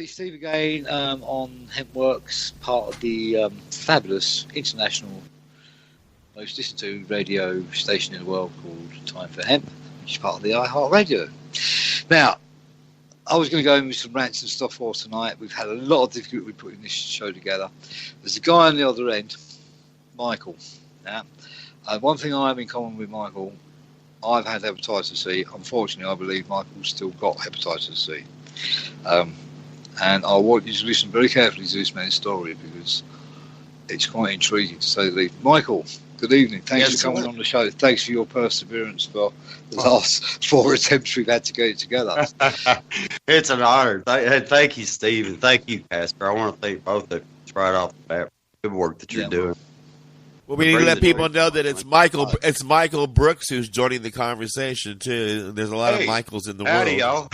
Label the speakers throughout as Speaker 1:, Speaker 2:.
Speaker 1: Steve again on Hemp Works, part of the fabulous international, most listened to radio station in the world called Time for Hemp, which is part of the iHeartRadio. Now, I was going to go in with some rants and stuff for tonight. We've had a lot of difficulty with putting this show together. There's a guy on the other end, Michael. Now, one thing I have in common with Michael, I've had hepatitis C. Unfortunately, I believe Michael's still got hepatitis C. And I want you to listen very carefully to this man's story because it's quite intriguing to say the least. Michael, good evening. Thanks for coming on the show. Thanks for your perseverance for the last 4 attempts we've had to get it together.
Speaker 2: It's an honor. Thank you, Steve, and thank you, Casper. I want to thank both of you right off the bat. Good work that you're doing.
Speaker 3: Well, we need to let people know that it's Michael. It's Michael Brooks who's joining the conversation too. There's a lot of Michaels in the world.
Speaker 2: Howdy, y'all.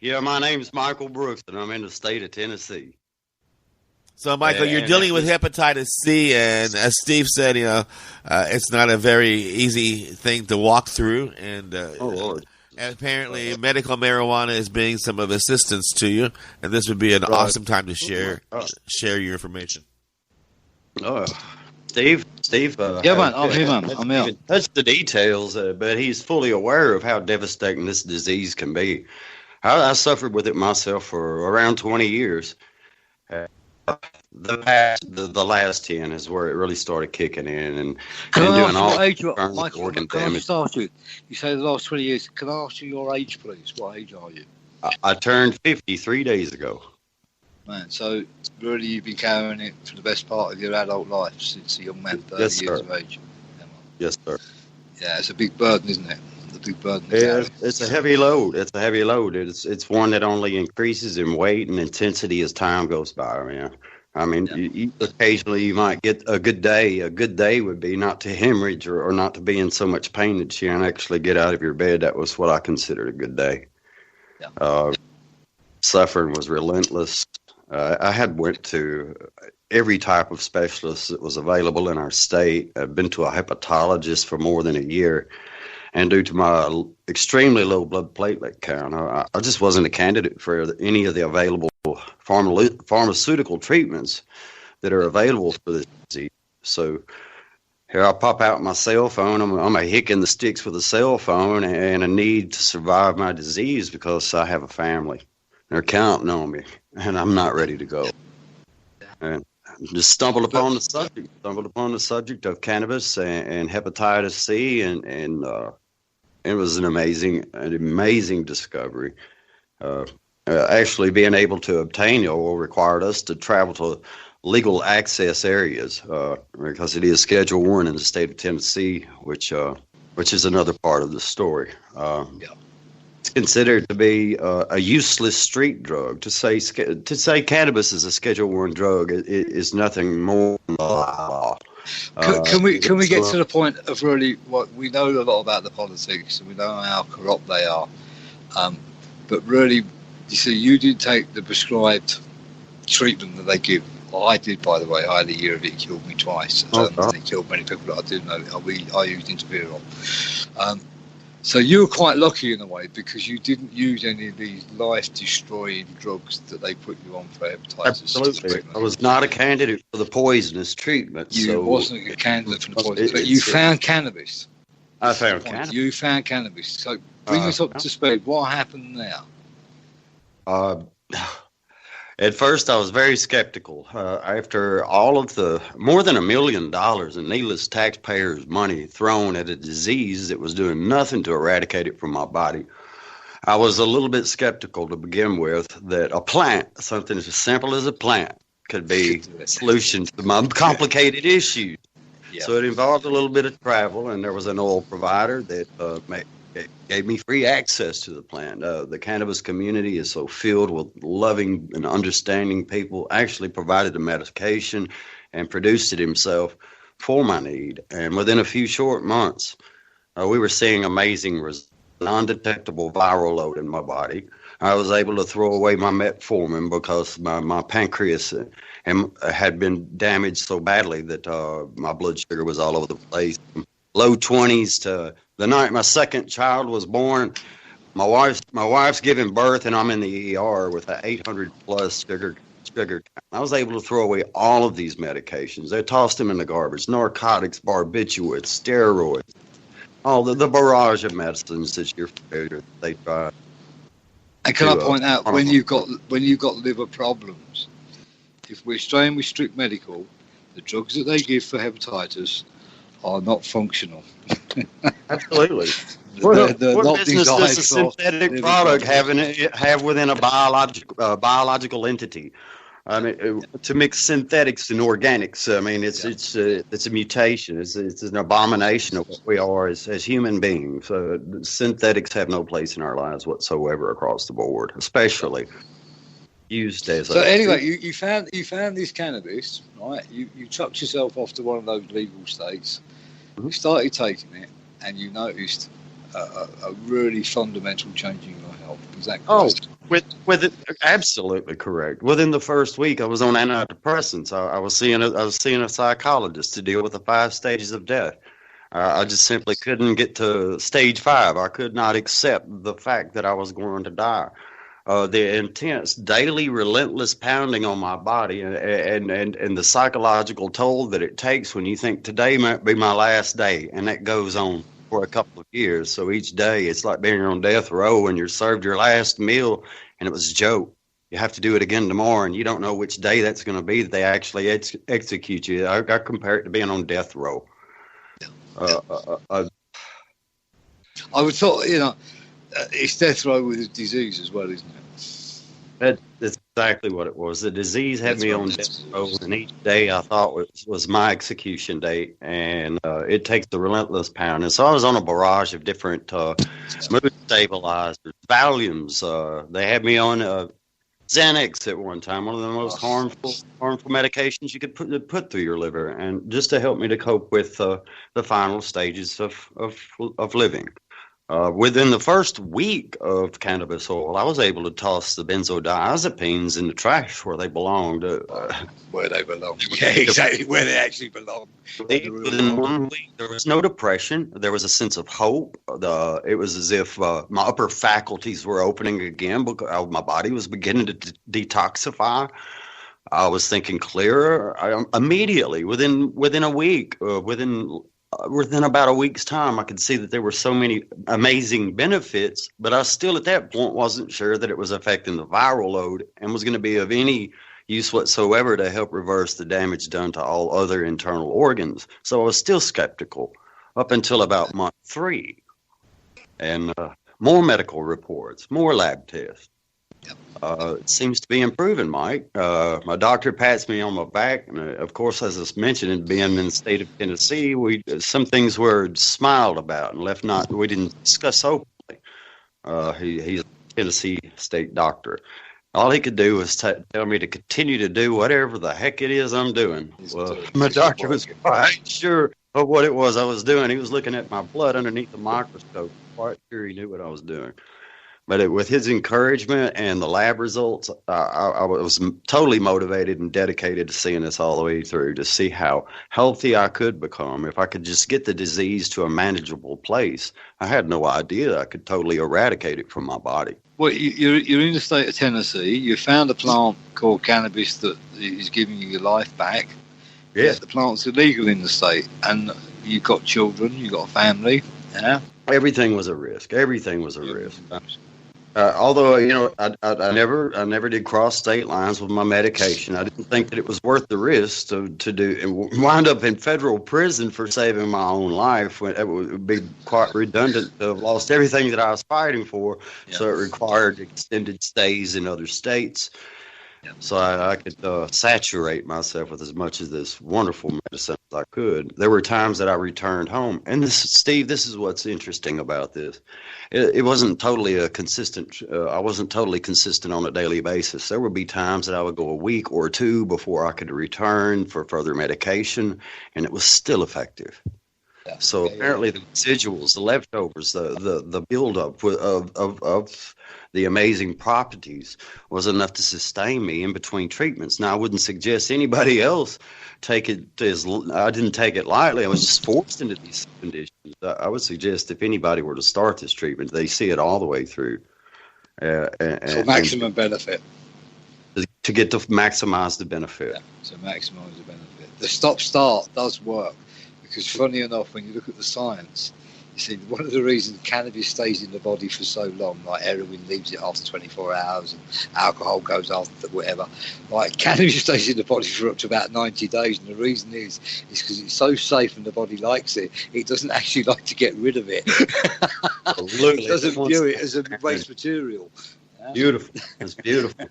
Speaker 2: Yeah, my name's Michael Brooks, and I'm in the state of Tennessee.
Speaker 3: So, Michael, you're dealing with hepatitis C, and as Steve said, it's not a very easy thing to walk through. And
Speaker 2: Lord.
Speaker 3: And apparently, medical marijuana is being some of assistance to you, and this would be an awesome time to share your information.
Speaker 2: Steve.
Speaker 1: Yeah, man, I'm here, man. I'm here.
Speaker 2: That's the details, but he's fully aware of how devastating this disease can be. I suffered with it myself for around 20 years. The last 10 is where it really started kicking in and doing all the organ damage.
Speaker 1: You say the last 20 years. Can I ask you your age, please? What age are you?
Speaker 2: I turned 50 3 days ago.
Speaker 1: Man, so really you've been carrying it for the best part of your adult life since a young man, 30 years of age.
Speaker 2: Yes, sir.
Speaker 1: Yeah, it's a big burden, isn't it? A big burden.
Speaker 2: Yeah, it's a heavy load. It's one that only increases in weight and intensity as time goes by, man. I mean, you occasionally you might get a good day. A good day would be not to hemorrhage or not to be in so much pain that you can't actually get out of your bed. That was what I considered a good day. Yeah. Suffering was relentless. I had went to every type of specialist that was available in our state. I've been to a hepatologist for more than a year. And due to my extremely low blood platelet count, I just wasn't a candidate for any of the available pharmaceutical treatments that are available for this disease. So here I pop out my cell phone. I'm a hick in the sticks with a cell phone and a need to survive my disease because I have a family. They're counting on me, and I'm not ready to go. And just stumbled upon the subject of cannabis and hepatitis C, and it was an amazing discovery. Actually, being able to obtain it required us to travel to legal access areas because it is Schedule 1 in the state of Tennessee, which is another part of the story. It's considered to be a useless street drug. To say cannabis is a Schedule 1 drug is nothing more than law.
Speaker 1: Can we get to the point of really what we know a lot about the politics and we know how corrupt they are, but really, you see, you did take the prescribed treatment that they give. Well, I did, by the way. I had a year of it. It killed me twice. It killed many people that I didn't know. I used interferon. So you were quite lucky in a way because you didn't use any of these life-destroying drugs that they put you on for hepatitis.
Speaker 2: Absolutely. I was not a candidate for the poisonous treatment.
Speaker 1: You wasn't a candidate for the poisonous, but you found cannabis.
Speaker 2: I found cannabis.
Speaker 1: You found cannabis. So bring us up to speed. What happened now?
Speaker 2: At first, I was very skeptical. After all of the more than $1 million in needless taxpayers' money thrown at a disease that was doing nothing to eradicate it from my body, I was a little bit skeptical to begin with that a plant, something as simple as a plant, could be a solution to my complicated issues. Yeah. So it involved a little bit of travel, and there was an oil provider that gave me free access to the plant. The cannabis community is so filled with loving and understanding people, actually provided the medication and produced it himself for my need. And within a few short months, we were seeing amazing non-detectable viral load in my body. I was able to throw away my metformin because my pancreas had been damaged so badly that my blood sugar was all over the place. Low 20s to the night my second child was born, My wife's giving birth, and I'm in the ER with an 800 plus sugar count. I was able to throw away all of these medications. They tossed them in the garbage: narcotics, barbiturates, steroids, all the barrage of medicines that you're familiar with. They tried.
Speaker 1: And can I point out, when you've got liver problems, if we're staying with strict medical, the drugs that they give for hepatitis are not functional.
Speaker 2: Absolutely.
Speaker 1: They're
Speaker 2: What
Speaker 1: not
Speaker 2: business
Speaker 1: designed
Speaker 2: does a
Speaker 1: for
Speaker 2: synthetic
Speaker 1: liver
Speaker 2: product
Speaker 1: problems.
Speaker 2: have within a biological entity? I mean, to mix synthetics and organics, I mean, it's a mutation. It's an abomination of what we are as human beings. Synthetics have no place in our lives whatsoever across the board, especially used as.
Speaker 1: So anyway, you found this cannabis, right? You chucked yourself off to one of those legal states.
Speaker 2: Mm-hmm.
Speaker 1: You started taking it, and you noticed a really fundamental change in your health. Is that correct?
Speaker 2: With it, absolutely correct. Within the first week, I was on antidepressants. I was seeing a psychologist to deal with the 5 stages of death. I just simply couldn't get to stage 5. I could not accept the fact that I was going to die. The intense, daily, relentless pounding on my body, and the psychological toll that it takes when you think today might be my last day, and that goes on for a couple of years. So each day it's like being on death row and you're served your last meal and it was a joke. You have to do it again tomorrow, and you don't know which day that's going to be that they actually execute you. I compare it to being on death row.
Speaker 1: I would thought, it's death row with a disease as well, isn't it?
Speaker 2: That's exactly what it was. The disease had me on death row, and each day I thought was my execution date, and it takes the relentless pound. And so I was on a barrage of different mood stabilizers, Valiums. They had me on Xanax at one time, one of the most harmful medications you could put through your liver, and just to help me to cope with the final stages of living. Within the first week of cannabis oil, I was able to toss the benzodiazepines in the trash where they belonged.
Speaker 1: Where they belong. Yeah, exactly, where they actually belong.
Speaker 2: Within 1 week, there was no depression. There was a sense of hope. It was as if my upper faculties were opening again because my body was beginning to detoxify. I was thinking clearer. Immediately, within a week, within about a week's time, I could see that there were so many amazing benefits, but I still at that point wasn't sure that it was affecting the viral load and was going to be of any use whatsoever to help reverse the damage done to all other internal organs. So I was still skeptical up until about month 3. And more medical reports, more lab tests. It seems to be improving, Mike. My doctor pats me on my back, and of course, as I mentioned, being in the state of Tennessee, some things were smiled about and we didn't discuss openly. He's a Tennessee state doctor. All he could do was tell me to continue to do whatever the heck it is I'm doing. Well, my doctor was quite sure of what it was I was doing. He was looking at my blood underneath the microscope, quite sure he knew what I was doing. But with his encouragement and the lab results, I was totally motivated and dedicated to seeing this all the way through, to see how healthy I could become if I could just get the disease to a manageable place. I had no idea I could totally eradicate it from my body.
Speaker 1: Well, you're in the state of Tennessee. You found a plant called cannabis that is giving you your life back.
Speaker 2: Yeah.
Speaker 1: The plant's illegal in the state, and you've got children, you've got a family. Yeah.
Speaker 2: Everything was a risk. Everything was a risk. Although, I never did cross state lines with my medication. I didn't think that it was worth the risk to do and wind up in federal prison for saving my own life. It would be quite redundant to have lost everything that I was fighting for. Yeah. So it required extended stays in other states. Yeah. So I could saturate myself with as much of this wonderful medicine as I could. There were times that I returned home. And Steve, this is what's interesting about this. It wasn't totally I wasn't totally consistent on a daily basis. There would be times that I would go a week or 2 before I could return for further medication, and it was still effective.
Speaker 1: Yeah.
Speaker 2: So apparently the residuals, the leftovers, the buildup of the amazing properties was enough to sustain me in between treatments. Now, I wouldn't suggest anybody else take it I didn't take it lightly. I was just forced into these conditions. I would suggest if anybody were to start this treatment, they see it all the way through.
Speaker 1: For maximum benefit.
Speaker 2: To get to maximize the benefit.
Speaker 1: Yeah, to maximize the benefit. The stop-start does work. Because funny enough, when you look at the science, you see one of the reasons cannabis stays in the body for so long, like heroin leaves it after 24 hours and alcohol goes after whatever, like cannabis stays in the body for up to about 90 days. And the reason is because it's so safe and the body likes it, it doesn't actually like to get rid of it. It doesn't view it as a waste material.
Speaker 2: Beautiful. It's beautiful.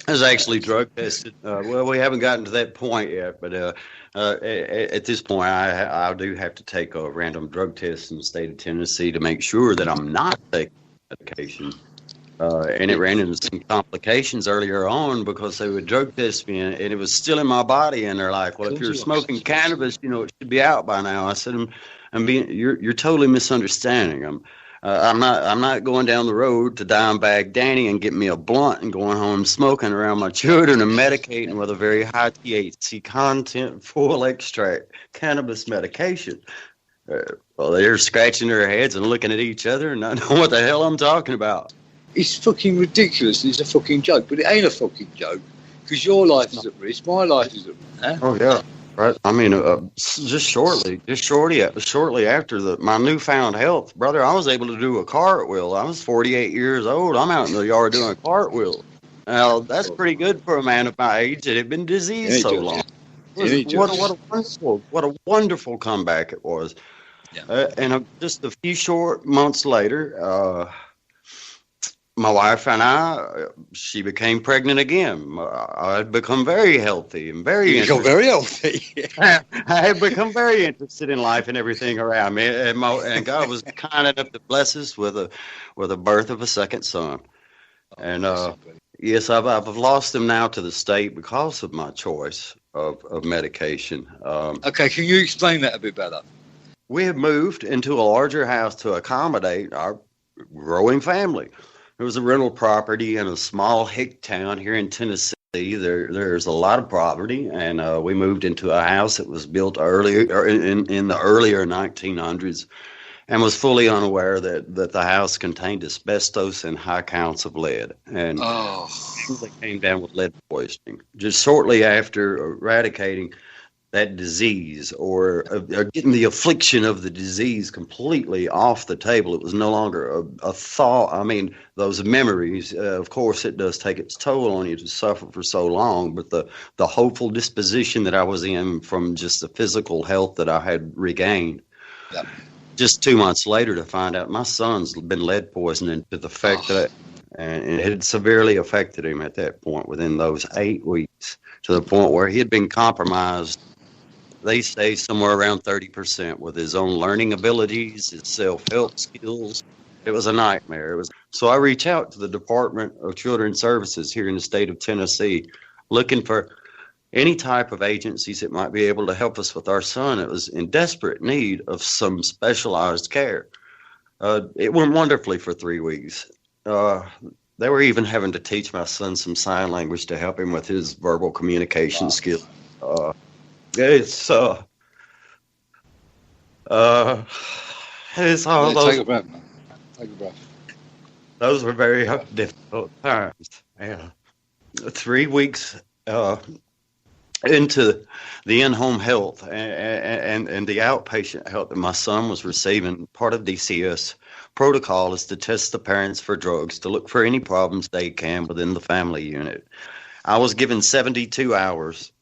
Speaker 2: It's actually drug tested. Well, we haven't gotten to that point yet, but at this point, I do have to take a random drug test in the state of Tennessee to make sure that I'm not taking medication. And it ran into some complications earlier on because they would drug test me and it was still in my body. And they're like, well, if you're smoking cannabis, it should be out by now. I said, you're totally misunderstanding. I'm not going down the road to Dimebag Danny and getting me a blunt and going home smoking around my children and medicating with a very high THC content, full extract cannabis medication. Well, they're scratching their heads and looking at each other and not know what the hell I'm talking about.
Speaker 1: It's fucking ridiculous. It's a fucking joke, but it ain't a fucking joke because your life is at risk. My life is at risk. Huh?
Speaker 2: Oh yeah. Right. I mean, just shortly after my newfound health, brother, I was able to do a cartwheel. I was 48 years old. I'm out in the yard doing a cartwheel. Now, that's pretty good for a man of my age that had been diseased so long. What a wonderful comeback it was. Yeah. And just a few short months later, my wife and she became pregnant again. I had become very healthy and very interested.
Speaker 1: Very healthy.
Speaker 2: I had become very interested in life and everything around me. And God was kind enough to bless us with a birth of a second son. And yes, I've lost him now to the state because of my choice of medication.
Speaker 1: Okay, can you explain that a bit better?
Speaker 2: We had moved into a larger house to accommodate our growing family. There was a rental property in a small hick town here in Tennessee. There's a lot of property, and we moved into a house that was built earlier in the earlier 1900s, and was fully unaware that the house contained asbestos and high counts of lead. And they came down with lead poisoning. Just shortly after eradicating that disease or getting the affliction of the disease completely off the table. It was no longer a thought. I mean, those memories, of course, it does take its toll on you to suffer for so long, but the hopeful disposition that I was in from just the physical health that I had regained. Yep. Just 2 months later to find out my son's been lead poisoned and to the fact that and it had severely affected him at that point within those 8 weeks to the point where he had been compromised. They say somewhere around 30% with his own learning abilities, his self-help skills. It was a nightmare. So I reached out to the Department of Children's Services here in the state of Tennessee, looking for any type of agencies that might be able to help us with our son. It was in desperate need of some specialized care. It went wonderfully for 3 weeks. They were even having to teach my son some sign language to help him with his verbal communication skills. It's all
Speaker 1: take a breath, man. Take a breath.
Speaker 2: Those were very difficult times. Yeah. 3 weeks into the in-home health and the outpatient health that my son was receiving, part of DCS protocol is to test the parents for drugs, to look for any problems they can within the family unit. I was given 72 hours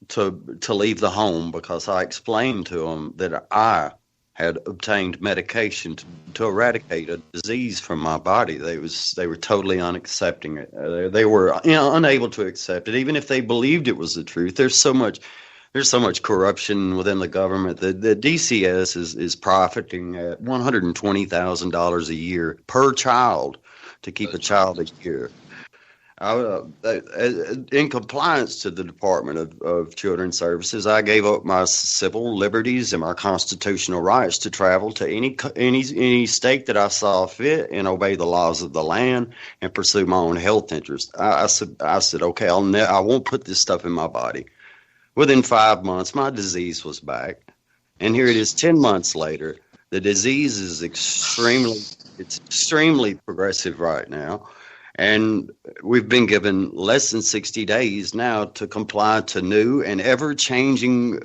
Speaker 2: to leave the home because I explained to them that I had obtained medication to eradicate a disease from my body. They were totally unaccepting it. They were unable to accept it, even if they believed it was the truth. There's so much corruption within the government. The DCS is profiting at $120,000 a year per child to keep a child a year. In compliance to the Department of Children's Services, I gave up my civil liberties and my constitutional rights to travel to any state that I saw fit and obey the laws of the land and pursue my own health interests. I said, okay, I won't put this stuff in my body. Within 5 months, my disease was back, and here it is 10 months later. The disease is extremely progressive right now. And we've been given less than 60 days now to comply to new and ever-changing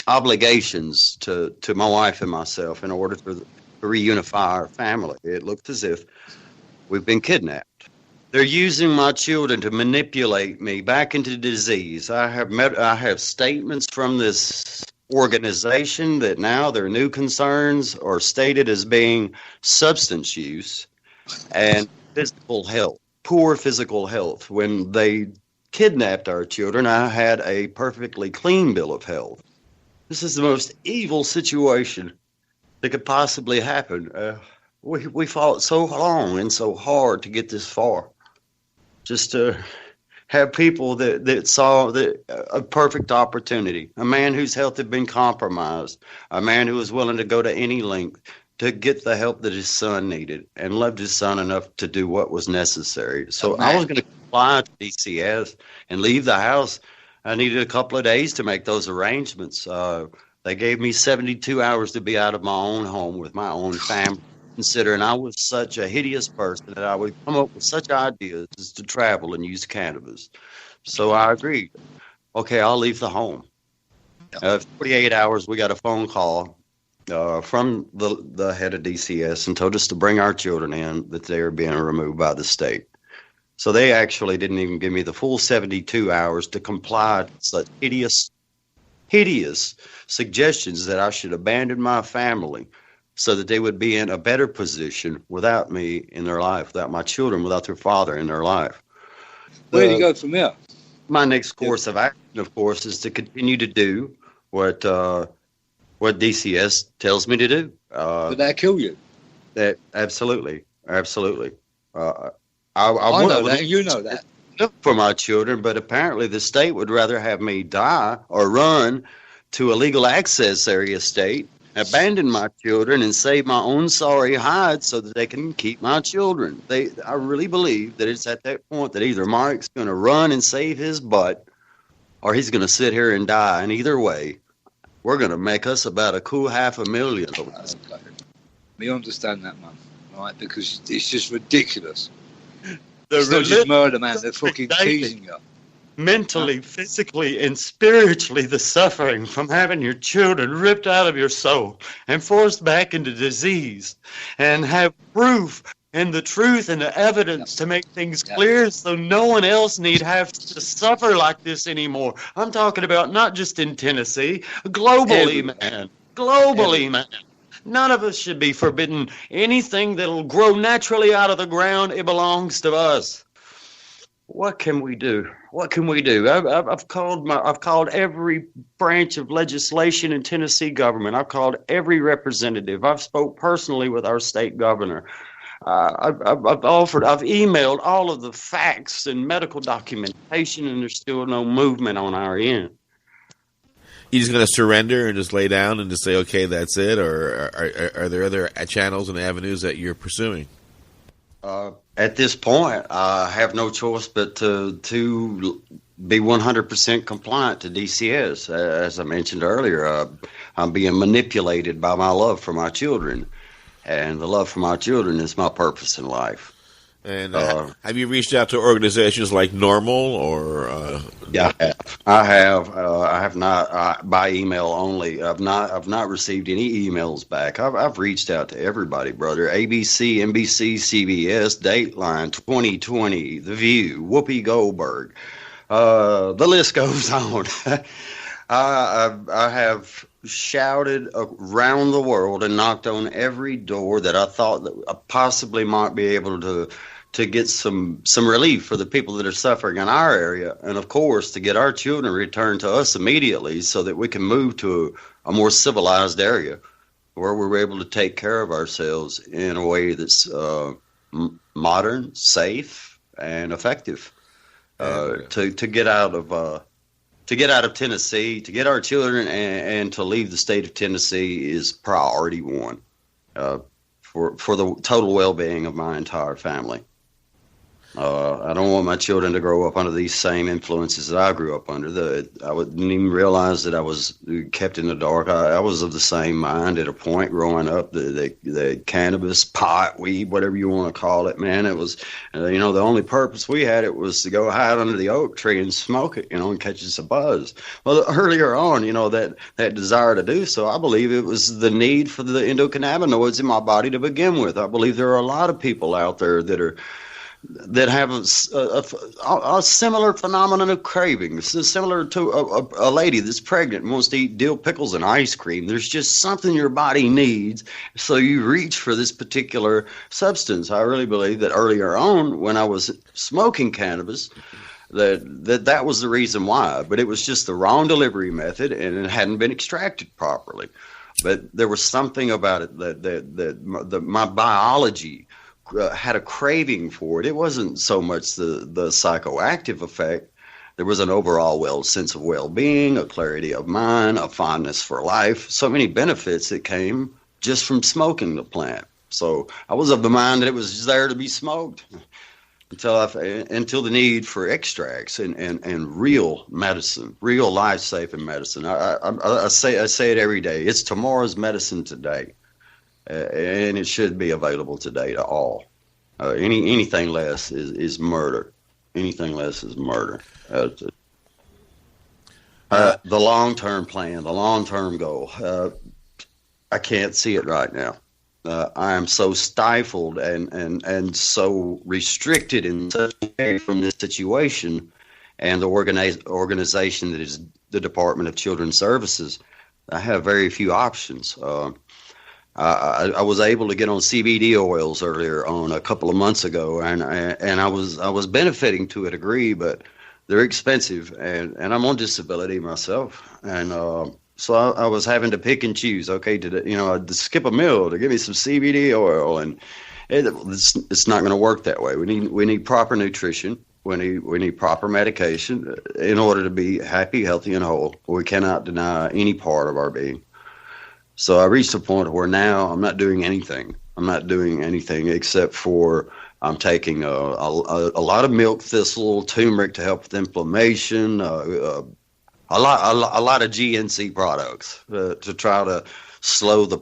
Speaker 2: obligations to my wife and myself in order to reunify our family. It looks as if we've been kidnapped. They're using my children to manipulate me back into disease. I have statements from this organization that now their new concerns are stated as being substance use and physical health, poor physical health. When they kidnapped our children, I had a perfectly clean bill of health. This is the most evil situation that could possibly happen. We fought so long and so hard to get this far, just to have people that saw a perfect opportunity, a man whose health had been compromised, a man who was willing to go to any length to get the help that his son needed and loved his son enough to do what was necessary. So I was going to comply to DCS and leave the house. I needed a couple of days to make those arrangements. They gave me 72 hours to be out of my own home with my own family, considering I was such a hideous person that I would come up with such ideas as to travel and use cannabis. So I agreed. Okay, I'll leave the home. 48 hours, we got a phone call from the head of DCS and told us to bring our children in, that they are being removed by the state. So they actually didn't even give me the full 72 hours to comply to such hideous suggestions that I should abandon my family so that they would be in a better position without me in their life, without my children, without their father in their life.
Speaker 1: Where do you go from here?
Speaker 2: My next course of action, of course, is to continue to do what DCS tells me to do.
Speaker 1: But they kill you.
Speaker 2: That absolutely. I
Speaker 1: know that. You know that.
Speaker 2: For my children, but apparently the state would rather have me die or run to a legal access area state, abandon my children, and save my own sorry hide so that they can keep my children. I really believe that it's at that point that either Mike's going to run and save his butt, or he's going to sit here and die. And either way, we're going to make us about a cool $500,000.
Speaker 1: Okay. We understand that, man, right? Because it's just ridiculous. It's not just murder, man. They're fucking teasing you.
Speaker 2: Mentally, physically, and spiritually, the suffering from having your children ripped out of your soul and forced back into disease, and have proof and the truth and the evidence to make things clear so no one else need have to suffer like this anymore. I'm talking about not just in Tennessee, globally, man. Globally, man. None of us should be forbidden anything that'll grow naturally out of the ground. It belongs to us. What can we do? What can we do? I've called every branch of legislation in Tennessee government. I've called every representative. I've spoke personally with our state governor. I've emailed all of the facts and medical documentation, and there's still no movement on our end.
Speaker 3: You just going to surrender and just lay down and just say, okay, that's it? Or are there other channels and avenues that you're pursuing?
Speaker 2: At this point, I have no choice but to be 100% compliant to DCS. As I mentioned earlier, I'm being manipulated by my love for my children. And the love for my children is my purpose in life.
Speaker 3: And have you reached out to organizations like Normal or?
Speaker 2: Yeah, I have not by email only. I've not received any emails back. I've reached out to everybody, brother. ABC, NBC, CBS, Dateline, 2020, The View, Whoopi Goldberg. The list goes on. I have shouted around the world and knocked on every door that I thought that I possibly might be able to get some relief for the people that are suffering in our area, and of course to get our children returned to us immediately so that we can move to a more civilized area where we're able to take care of ourselves in a way that's modern, safe, and effective to get out of Tennessee, to get our children and to leave the state of Tennessee is priority one for the total well-being of my entire family. I don't want my children to grow up under these same influences that I grew up under. I didn't even realize that I was kept in the dark. I was of the same mind at a point growing up. The cannabis, pot, weed, whatever you want to call it, man, it was, the only purpose we had, it was to go hide under the oak tree and smoke it, and catch us a buzz. Well, earlier on, that desire to do so, I believe it was the need for the endocannabinoids in my body to begin with. I believe there are a lot of people out there that have a similar phenomenon of cravings, similar to a lady that's pregnant and wants to eat dill pickles and ice cream. There's just something your body needs, so you reach for this particular substance. I really believe that earlier on, when I was smoking cannabis, that was the reason why. But it was just the wrong delivery method, and it hadn't been extracted properly. But there was something about it that my biology had a craving for it. It wasn't so much the psychoactive effect. There was an overall sense of well-being, a clarity of mind, a fondness for life, so many benefits that came just from smoking the plant. So I was of the mind that it was just there to be smoked until the need for extracts and real medicine, real life-saving medicine. I say it every day. It's tomorrow's medicine today. And it should be available today to all. Anything less is murder. Anything less is murder. The long-term plan, the long-term goal, I can't see it right now. I am so stifled and so restricted in such a way from this situation and the organization that is the Department of Children's Services. I have very few options. I was able to get on CBD oils earlier on a couple of months ago, and I was benefiting to a degree, but they're expensive, and I'm on disability myself, and so I was having to pick and choose. Okay, to skip a meal to give me some CBD oil, and it's not going to work that way. We need proper nutrition. We need proper medication in order to be happy, healthy, and whole. We cannot deny any part of our being. So I reached a point where now I'm not doing anything. I'm not doing anything except for I'm taking a lot of milk thistle, turmeric to help with inflammation, a lot of GNC products to try to slow the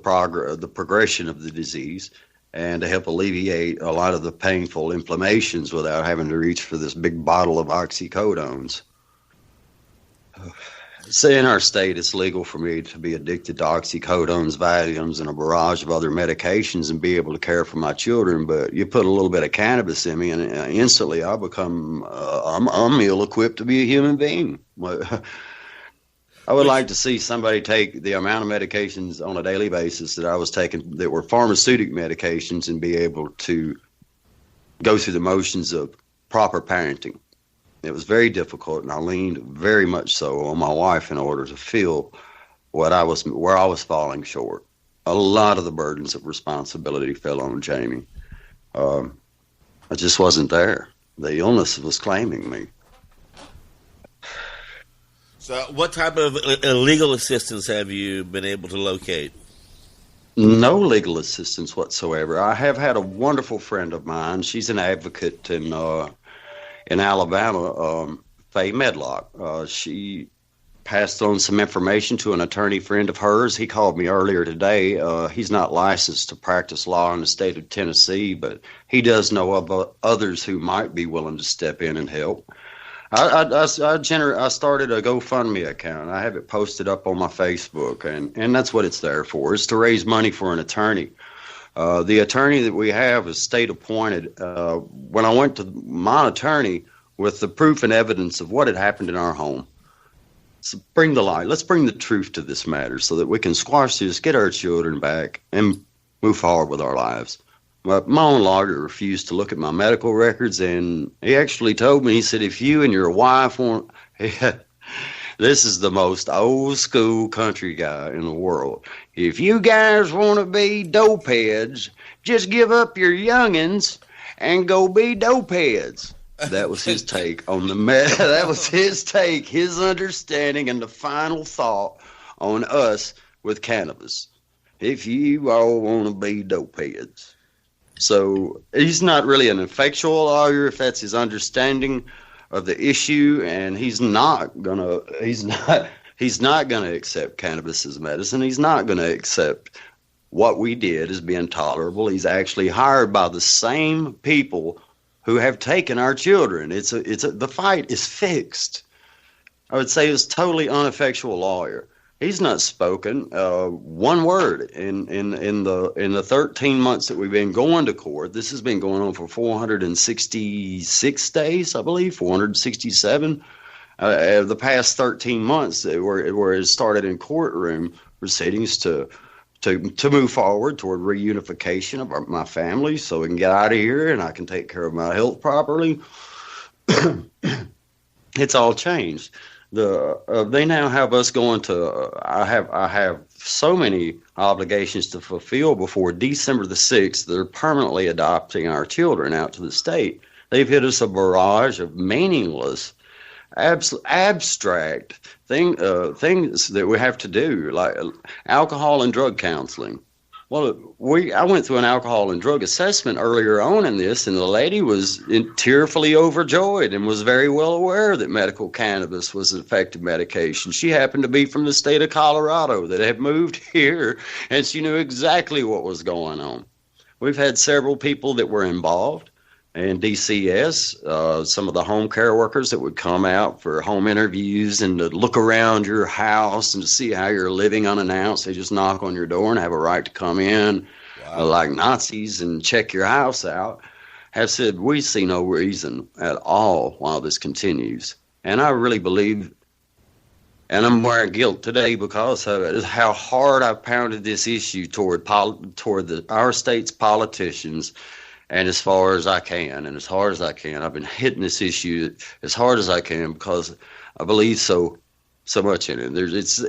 Speaker 2: progression of the disease and to help alleviate a lot of the painful inflammations without having to reach for this big bottle of oxycodones. Say in our state, it's legal for me to be addicted to oxycodones, Valiums, and a barrage of other medications and be able to care for my children. But you put a little bit of cannabis in me, and instantly I become I'm ill-equipped to be a human being. I would like to see somebody take the amount of medications on a daily basis that I was taking that were pharmaceutical medications and be able to go through the motions of proper parenting. It was very difficult, and I leaned very much so on my wife in order to feel where I was falling short. A lot of the burdens of responsibility fell on Jamie. I just wasn't there. The illness was claiming me.
Speaker 3: So what type of legal assistance have you been able to locate?
Speaker 2: No legal assistance whatsoever. I have had a wonderful friend of mine. She's an advocate in Alabama, Faye Medlock. She passed on some information to an attorney friend of hers. He called me earlier today. He's not licensed to practice law in the state of Tennessee, but he does know of others who might be willing to step in and help. I started a GoFundMe account. I have it posted up on my Facebook, and that's what it's there for. It's to raise money for an attorney. The attorney that we have is state appointed. When I went to my attorney with the proof and evidence of what had happened in our home, so bring the light. Let's bring the truth to this matter so that we can squash this, get our children back, and move forward with our lives. But my own lawyer refused to look at my medical records, and he actually told me, he said, if you and your wife want... This is the most old school country guy in the world. If you guys want to be dopeheads, just give up your youngins and go be dopeheads. That was his take on that was his take, his understanding, and the final thought on us with cannabis. If you all want to be dope heads. So he's not really an effectual lawyer if that's his understanding of the issue, and he's not gonna accept cannabis as medicine. He's not gonna accept what we did as being tolerable. He's actually hired by the same people who have taken our children. The fight is fixed. I would say he's totally ineffectual lawyer. He's not spoken one word in the 13 months that we've been going to court. This has been going on for 466 days, I believe, 467. The past 13 months where it started in courtroom proceedings to move forward toward reunification of my family so we can get out of here and I can take care of my health properly. It's all changed. They now have us going to. I have so many obligations to fulfill before December the 6th. They're permanently adopting our children out to the state. They've hit us a barrage of meaningless, abstract things that we have to do, like alcohol and drug counseling. Well, I went through an alcohol and drug assessment earlier on in this, and the lady was tearfully overjoyed and was very well aware that medical cannabis was an effective medication. She happened to be from the state of Colorado that had moved here, and she knew exactly what was going on. We've had several people that were involved in DCS, some of the home care workers that would come out for home interviews and to look around your house and to see how you're living unannounced. They just knock on your door and have a right to come in, like Nazis, and check your house out, have said, we see no reason at all while this continues. And I really believe, and I'm wearing guilt today because of it, is how hard I pounded this issue toward our state's politicians. And as far as I can, and as hard as I can, I've been hitting this issue as hard as I can because I believe so much in it.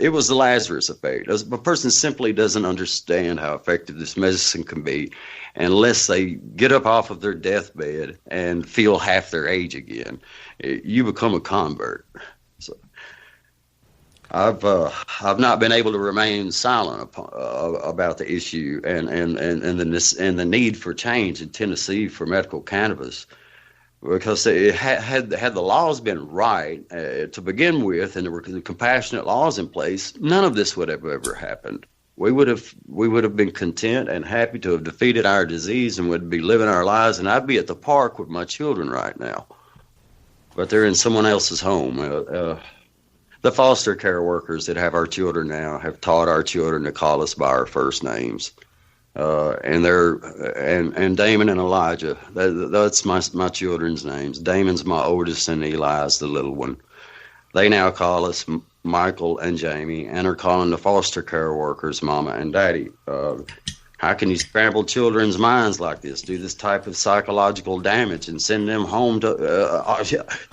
Speaker 2: It was the Lazarus effect. A person simply doesn't understand how effective this medicine can be unless they get up off of their deathbed and feel half their age again. You become a convert. So I've not been able to remain silent about the issue and the need for change in Tennessee for medical cannabis, because had the laws been right to begin with, and there were the compassionate laws in place, none of this would have ever happened. We would have been content and happy to have defeated our disease and would be living our lives, and I'd be at the park with my children right now, but they're in someone else's home. The foster care workers that have our children now have taught our children to call us by our first names, and Damon and Elijah. That's my children's names. Damon's my oldest, and Eli's the little one. They now call us Michael and Jamie, and are calling the foster care workers Mama and Daddy. How can you scramble children's minds like this, do this type of psychological damage, and send them home to...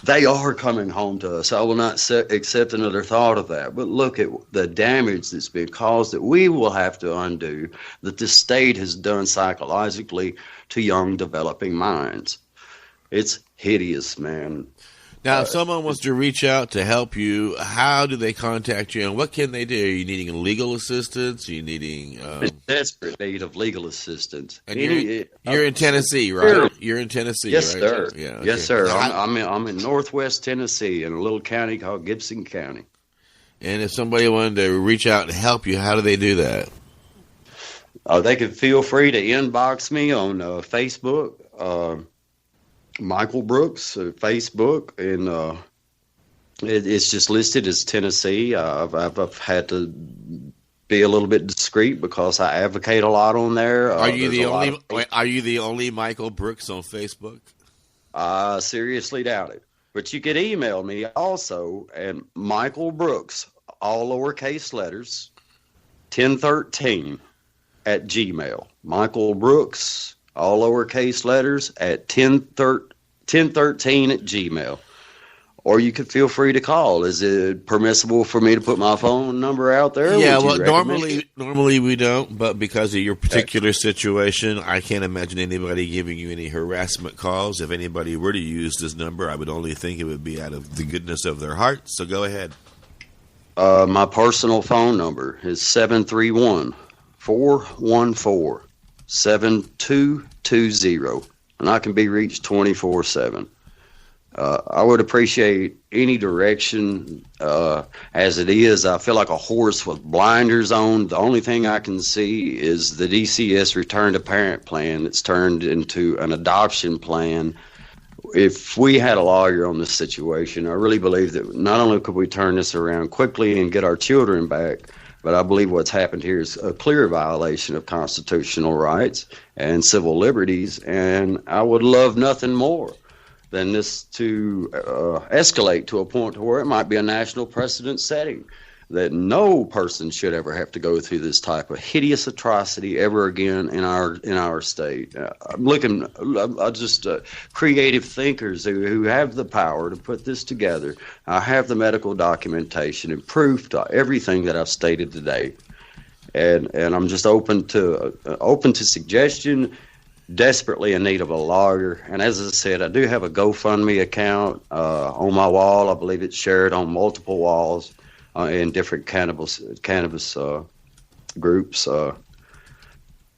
Speaker 2: they are coming home to us. I will not accept another thought of that. But look at the damage that's been caused that we will have to undo, that the state has done psychologically to young developing minds. It's hideous, man.
Speaker 3: Now, if someone wants to reach out to help you, how do they contact you, and what can they do? Are you needing legal assistance? Are you needing...
Speaker 2: desperate need of legal assistance.
Speaker 3: And you're in Tennessee, right? You're in Tennessee,
Speaker 2: yes,
Speaker 3: right?
Speaker 2: Sir.
Speaker 3: Yeah, okay.
Speaker 2: Yes, sir. I'm in northwest Tennessee in a little county called Gibson County.
Speaker 3: And if somebody wanted to reach out and help you, how do they do that?
Speaker 2: They can feel free to inbox me on Facebook, Michael Brooks, Facebook, and it's just listed as Tennessee. I've had to be a little bit discreet because I advocate a lot on there.
Speaker 3: Are you the only Michael Brooks on Facebook?
Speaker 2: I seriously doubt it. But you could email me also at Michael Brooks, all lowercase letters, 1013 at Gmail. Michael Brooks, all lowercase letters, at 1013 at Gmail. or you could feel free to call. Is it permissible for me to put my phone number out there?
Speaker 3: Yeah, well, normally we don't, but because of your particular situation, I can't imagine anybody giving you any harassment calls. If anybody were to use this number, I would only think it would be out of the goodness of their heart. So go ahead.
Speaker 2: My personal phone number is 731-414-7220, and I can be reached 24/7. I would appreciate any direction. As it is, I feel like a horse with blinders on. The only thing I can see is the DCS return to parent plan that's turned into an adoption plan. If we had a lawyer on this situation, I really believe that not only could we turn this around quickly and get our children back, but I believe what's happened here is a clear violation of constitutional rights and civil liberties, and I would love nothing more than this to escalate to a point where it might be a national precedent setting, that no person should ever have to go through this type of hideous atrocity ever again in our state. I'm looking, just creative thinkers who have the power to put this together. I have the medical documentation and proof to everything that I've stated today, and I'm just open to suggestion. Desperately in need of a lawyer, and as I said, I do have a GoFundMe account on my wall. I believe it's shared on multiple walls in different cannabis groups.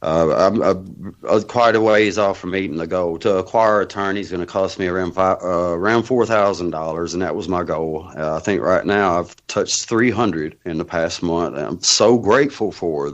Speaker 2: I'm quite a ways off from meeting the goal. To acquire an attorney is going to cost me around $4,000, and that was my goal. I think right now I've touched 300 in the past month. And I'm so grateful for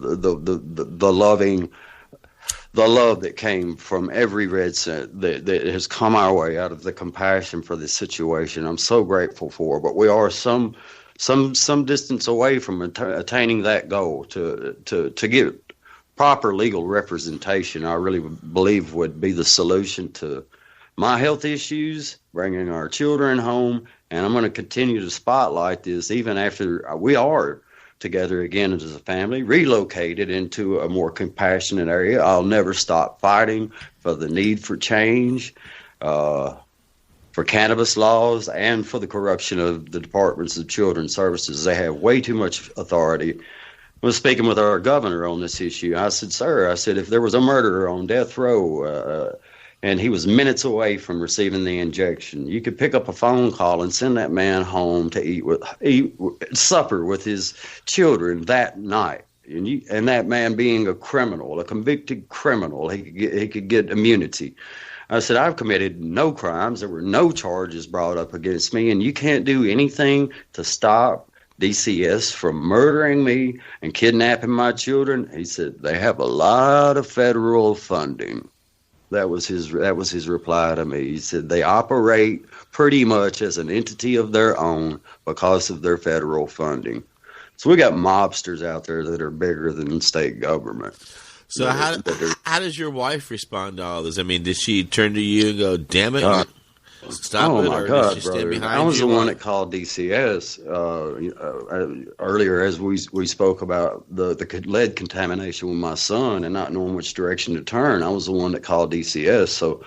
Speaker 2: the love that came from every red cent that has come our way out of the compassion for this situation. I'm so grateful for, but we are some distance away from attaining that goal to get proper legal representation. I really believe would be the solution to my health issues, bringing our children home, and I'm going to continue to spotlight this even after we are together again as a family, relocated into a more compassionate area. I'll never stop fighting for the need for change, for cannabis laws, and for the corruption of the Departments of Children's Services. They have way too much authority. I was speaking with our governor on this issue. I said, sir, if there was a murderer on death row, and he was minutes away from receiving the injection, you could pick up a phone call and send that man home to eat supper with his children that night. And that man being a criminal, a convicted criminal, he could get immunity. I said, I've committed no crimes. There were no charges brought up against me, and you can't do anything to stop DCS from murdering me and kidnapping my children. He said, they have a lot of federal funding. That was his reply to me. He said they operate pretty much as an entity of their own because of their federal funding. So we got mobsters out there that are bigger than the state government.
Speaker 3: So how does your wife respond to all this? I mean, did she turn to you and go, damn it, stop it?
Speaker 2: My God, did she stand behind I was the one that called DCS earlier as we spoke about the lead contamination with my son and not knowing which direction to turn. I was the one that called DCS. So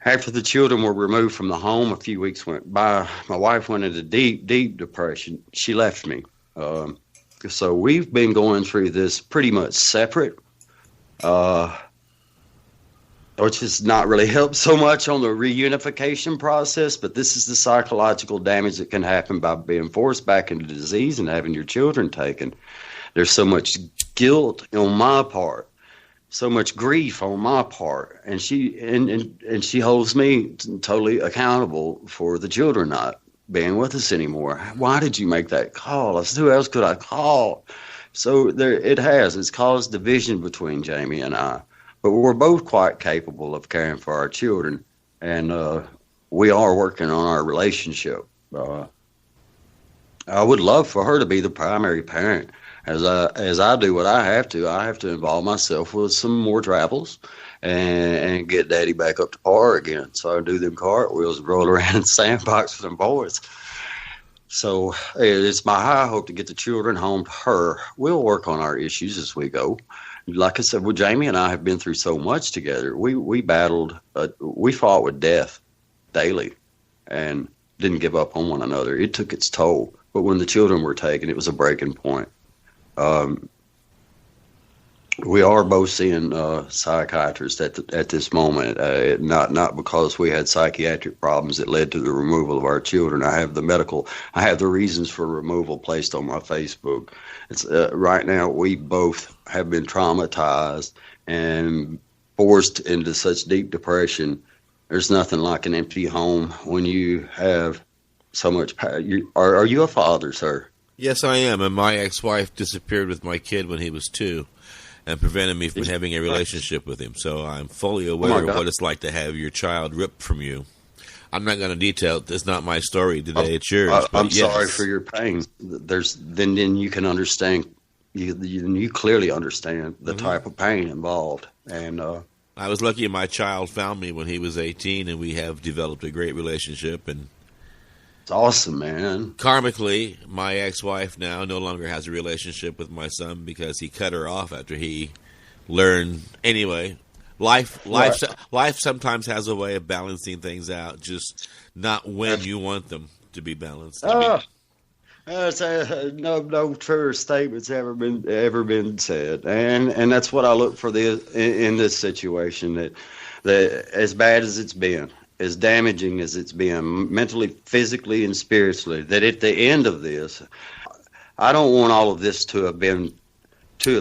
Speaker 2: after the children were removed from the home, a few weeks went by. My wife went into deep, deep depression. She left me. So we've been going through this pretty much separate, which has not really helped so much on the reunification process, but this is the psychological damage that can happen by being forced back into disease and having your children taken. There's so much guilt on my part, so much grief on my part, and she holds me totally accountable for the children not being with us anymore. Why did you make that call? I said, who else could I call? So it's caused division between Jamie and I. But we're both quite capable of caring for our children, and we are working on our relationship. I would love for her to be the primary parent. As I do what I have to involve myself with some more travels and get Daddy back up to par again. So I do them cartwheels and roll around in the sandbox with them boys. So it's my high hope to get the children home to her. We'll work on our issues as we go. Like I said, well, Jamie and I have been through so much together. We battled, we fought with death daily. And didn't give up on one another. It took its toll. But when the children were taken, it was a breaking point. We are both seeing psychiatrists at this moment, not because we had psychiatric problems that led to the removal of our children. I have the reasons for removal placed on my Facebook. It's right now we both have been traumatized and forced into such deep depression. There's nothing like an empty home when you have so much power. Are you a father, sir?
Speaker 3: Yes, I am, and my ex-wife disappeared with my kid when he was 2. And prevented me from having a relationship with him. So I'm fully aware of what it's like to have your child ripped from you. I'm not going to detail it. It's not my story today. It's yours.
Speaker 2: I'm sorry for your pain. Then you can understand. You clearly understand the type of pain involved. And
Speaker 3: I was lucky my child found me when he was 18, and we have developed a great relationship. And
Speaker 2: it's awesome, man.
Speaker 3: Karmically, my ex-wife now no longer has a relationship with my son because he cut her off after he learned. Anyway, life sometimes has a way of balancing things out, just not when you want them to be balanced.
Speaker 2: No truer statements ever been said, and that's what I look for in this situation. That as bad as it's been, as damaging as it's been, mentally, physically, and spiritually, that at the end of this, I don't want all of this to have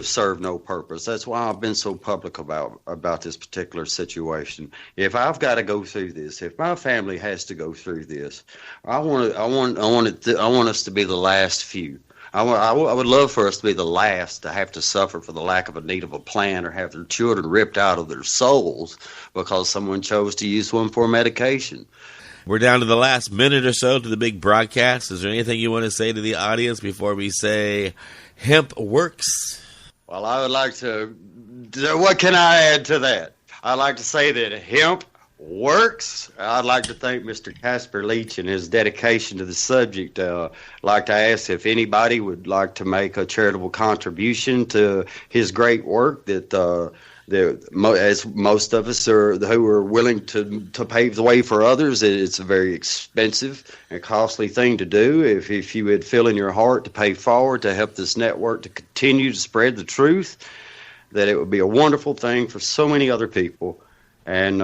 Speaker 2: served no purpose. That's why I've been so public about this particular situation. If I've got to go through this, if my family has to go through this, I want us to be the last few. I would love for us to be the last to have to suffer for the lack of a need of a plan or have their children ripped out of their souls because someone chose to use one for medication.
Speaker 3: We're down to the last minute or so to the big broadcast. Is there anything you want to say to the audience before we say Hemp Works?
Speaker 2: Well, I would like to, what can I add to that? I'd like to say that hemp works. I'd like to thank Mr. Casper Leitch and his dedication to the subject. I'd like to ask if anybody would like to make a charitable contribution to his great work that as most of us who are willing to pave the way for others. It's a very expensive and costly thing to do. If you would feel in your heart to pay forward to help this network to continue to spread the truth, that it would be a wonderful thing for so many other people. And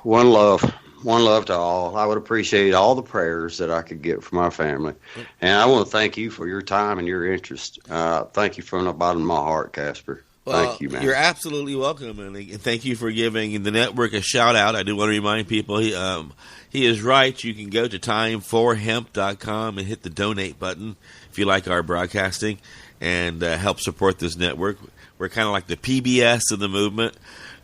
Speaker 2: one love to all. I would appreciate all the prayers that I could get from my family. And I want to thank you for your time and your interest. Thank you from the bottom of my heart, Casper.
Speaker 3: Well,
Speaker 2: thank you, man.
Speaker 3: You're absolutely welcome, and thank you for giving the network a shout-out. I do want to remind people, he is right. You can go to timeforhemp.com and hit the donate button if you like our broadcasting and help support this network. We're kind of like the PBS of the movement.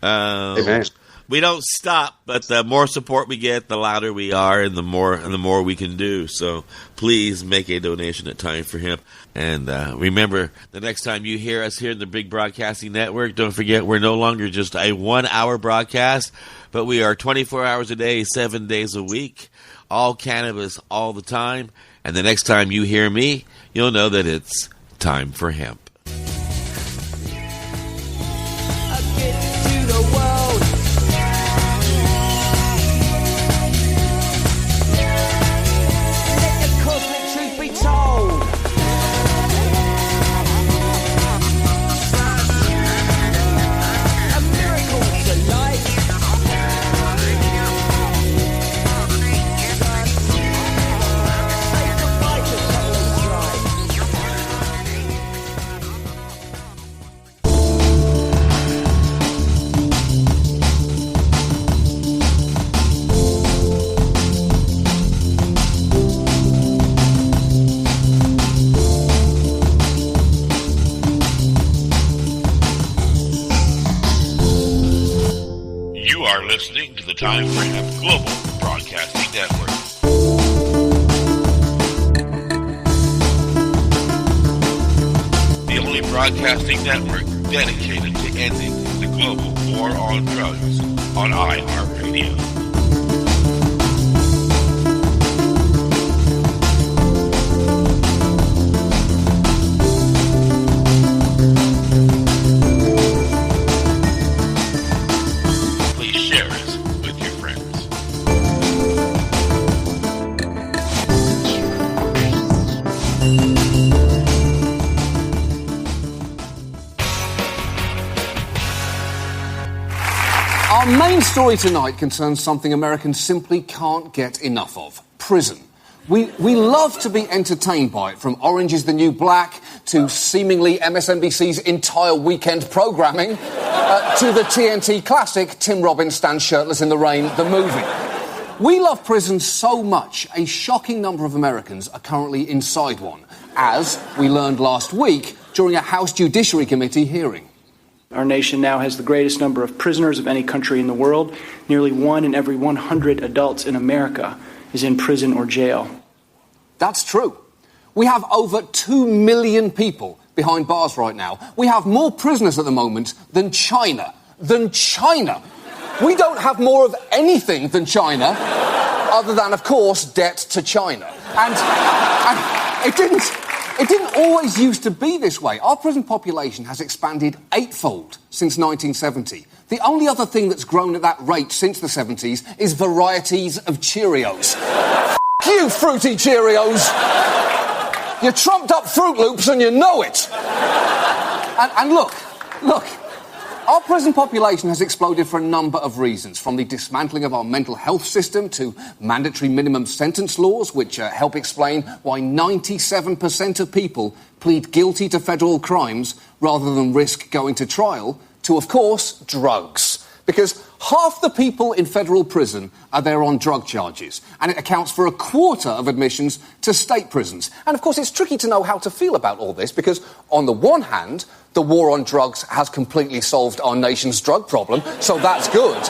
Speaker 2: Amen.
Speaker 3: We don't stop, but the more support we get, the louder we are, and the more we can do. So please make a donation at Time for Hemp. And remember, the next time you hear us here in the Big Broadcasting Network, don't forget we're no longer just a 1-hour broadcast, but we are 24 hours a day, 7 days a week, all cannabis all the time. And the next time you hear me, you'll know that it's Time for Hemp. Listening to the Time for Hemp Global Broadcasting Network. The only broadcasting network dedicated to ending the global war on drugs on iHeartRadio.
Speaker 4: Our main story tonight concerns something Americans simply can't get enough of: prison. We love to be entertained by it, from Orange is the New Black to seemingly MSNBC's entire weekend programming to the TNT classic Tim Robbins Stands Shirtless in the Rain, the movie. We love prison so much, a shocking number of Americans are currently inside one, as we learned last week during a House Judiciary Committee hearing.
Speaker 5: Our nation now has the greatest number of prisoners of any country in the world. Nearly 1 in every 100 adults in America is in prison or jail.
Speaker 4: That's true. We have over 2 million people behind bars right now. We have more prisoners at the moment than China. We don't have more of anything than China, other than, of course, debt to China. And it didn't always used to be this way. Our prison population has expanded 8-fold since 1970. The only other thing that's grown at that rate since the 70s is varieties of Cheerios. F*** you, Fruity Cheerios! You trumped up Fruit Loops and you know it! And look, our prison population has exploded for a number of reasons, from the dismantling of our mental health system to mandatory minimum sentence laws, which help explain why 97% of people plead guilty to federal crimes rather than risk going to trial, to, of course, drugs. Because half the people in federal prison are there on drug charges, and it accounts for 1/4 of admissions to state prisons. And, of course, it's tricky to know how to feel about all this, because, on the one hand, the war on drugs has completely solved our nation's drug problem, so that's good.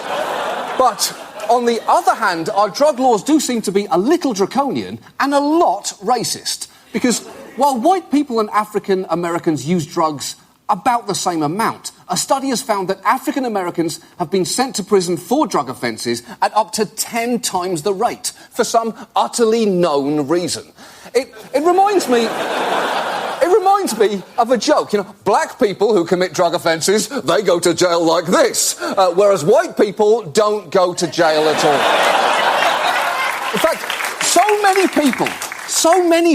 Speaker 4: But, on the other hand, our drug laws do seem to be a little draconian and a lot racist. Because while white people and African Americans use drugs about the same amount, a study has found that African Americans have been sent to prison for drug offences at up to 10 times the rate, for some utterly known reason. It reminds me of a joke. You know, black people who commit drug offences, they go to jail like this, whereas white people don't go to jail at all. In fact, so many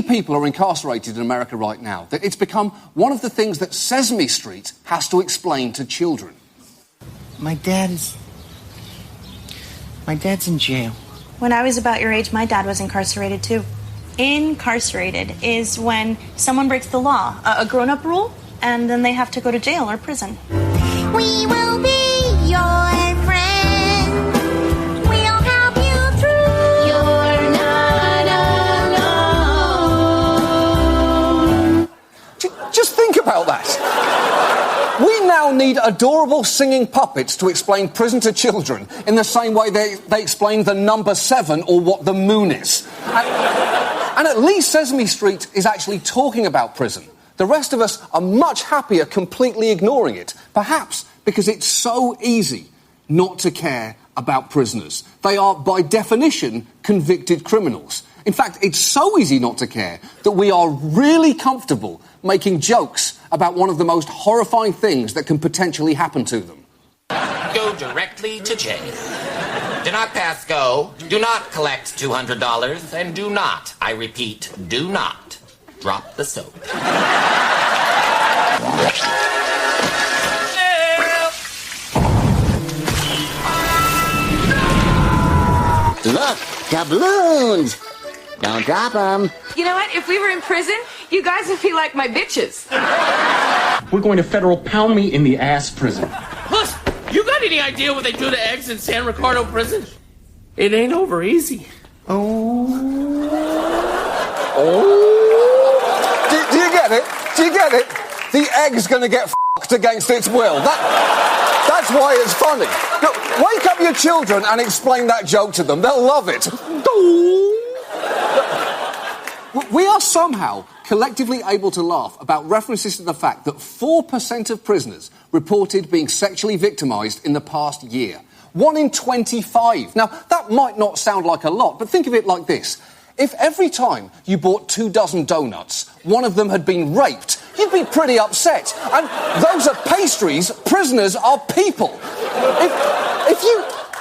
Speaker 4: people are incarcerated in America right now that it's become one of the things that Sesame Street has to explain to children.
Speaker 6: My dad's in jail.
Speaker 7: When I was about your age, my dad was incarcerated too. Incarcerated is when someone breaks the law, a grown-up rule, and then they have to go to jail or prison.
Speaker 8: We will be your friend. We'll help you through. You're not alone.
Speaker 4: Just think about that. We now need adorable singing puppets to explain prison to children in the same way they explain the number 7 or what the moon is. And at least Sesame Street is actually talking about prison. The rest of us are much happier completely ignoring it, perhaps because it's so easy not to care about prisoners. They are, by definition, convicted criminals. In fact, it's so easy not to care that we are really comfortable making jokes about one of the most horrifying things that can potentially happen to them.
Speaker 9: Go directly to jail. Do not pass go. Do not collect $200. And do not, I repeat, do not drop the soap.
Speaker 6: Look, doubloons. Don't drop them.
Speaker 10: You know what? If we were in prison, you guys would be like my bitches.
Speaker 11: We're going to federal pound me in the ass prison.
Speaker 12: Plus, you got any idea what they do to eggs in San Ricardo prison? It ain't over easy.
Speaker 4: Oh. Do you get it? Do you get it? The egg's going to get f***ed against its will. That's why it's funny. Look, wake up your children and explain that joke to them. They'll love it. We are somehow collectively able to laugh about references to the fact that 4% of prisoners reported being sexually victimised in the past year. 1 in 25. Now, that might not sound like a lot, but think of it like this. If every time you bought 2 dozen donuts, one of them had been raped, you'd be pretty upset. And those are pastries. Prisoners are people.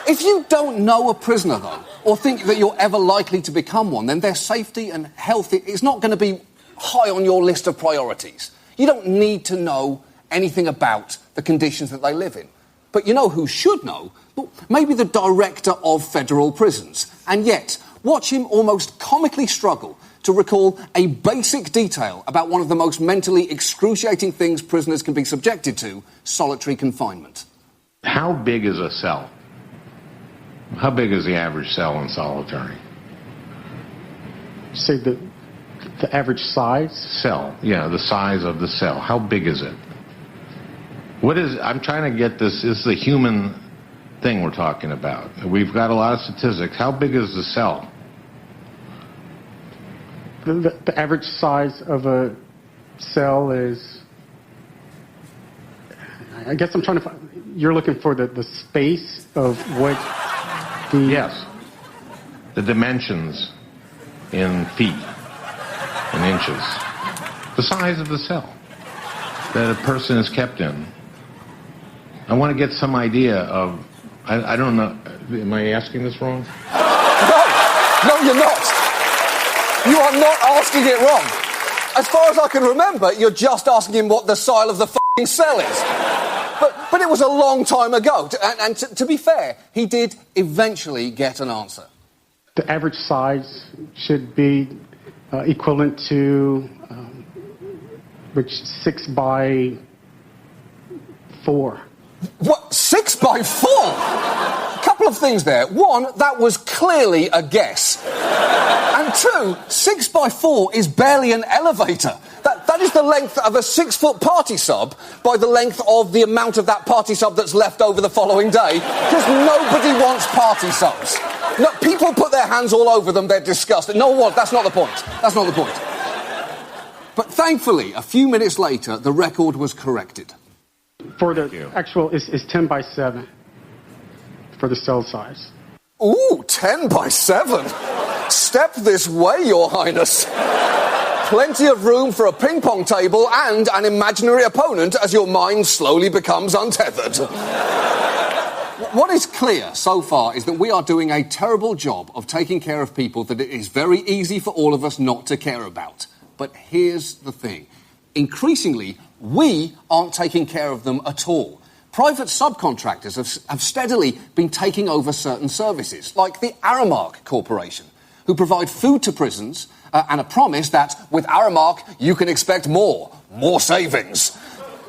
Speaker 4: If you don't know a prisoner, though, or think that you're ever likely to become one, then their safety and health is not going to be high on your list of priorities. You don't need to know anything about the conditions that they live in. But you know who should know? Well, maybe the director of federal prisons. And yet, watch him almost comically struggle to recall a basic detail about one of the most mentally excruciating things prisoners can be subjected to, solitary confinement.
Speaker 13: How big is a cell? How big is the average cell in solitary?
Speaker 11: Say the average size?
Speaker 13: Cell, yeah, the size of the cell. How big is it? I'm trying to get this is the human thing we're talking about. We've got a lot of statistics. How big is the cell?
Speaker 11: The average size of a cell is, I guess I'm trying to find, you're looking for the space of what the...
Speaker 13: Yes. The dimensions in feet and inches. The size of the cell that a person is kept in. I want to get some idea of, I don't know, am I asking this wrong?
Speaker 4: No, you're not. You are not asking it wrong. As far as I can remember, you're just asking him what the size of the f***ing cell is. But it was a long time ago. And to be fair, he did eventually get an answer.
Speaker 11: The average size should be equivalent to 6 by 4.
Speaker 4: What? 6 by 4? A couple of things there. One, that was clearly a guess. And two, 6 by 4 is barely an elevator. That is the length of a 6-foot party sub by the length of the amount of that party sub that's left over the following day, because nobody wants party subs. No, people put their hands all over them, they're disgusted. No one, that's not the point. That's not the point. But thankfully, a few minutes later, the record was corrected.
Speaker 11: For the actual is 10 by 7 for the cell size.
Speaker 4: Ooh, 10 by 7. Step this way, Your Highness. Plenty of room for a ping pong table and an imaginary opponent as your mind slowly becomes untethered. What is clear so far is that we are doing a terrible job of taking care of people that it is very easy for all of us not to care about. But here's the thing. Increasingly, we aren't taking care of them at all. Private subcontractors have steadily been taking over certain services, like the Aramark Corporation, who provide food to prisons and a promise that with Aramark you can expect more savings.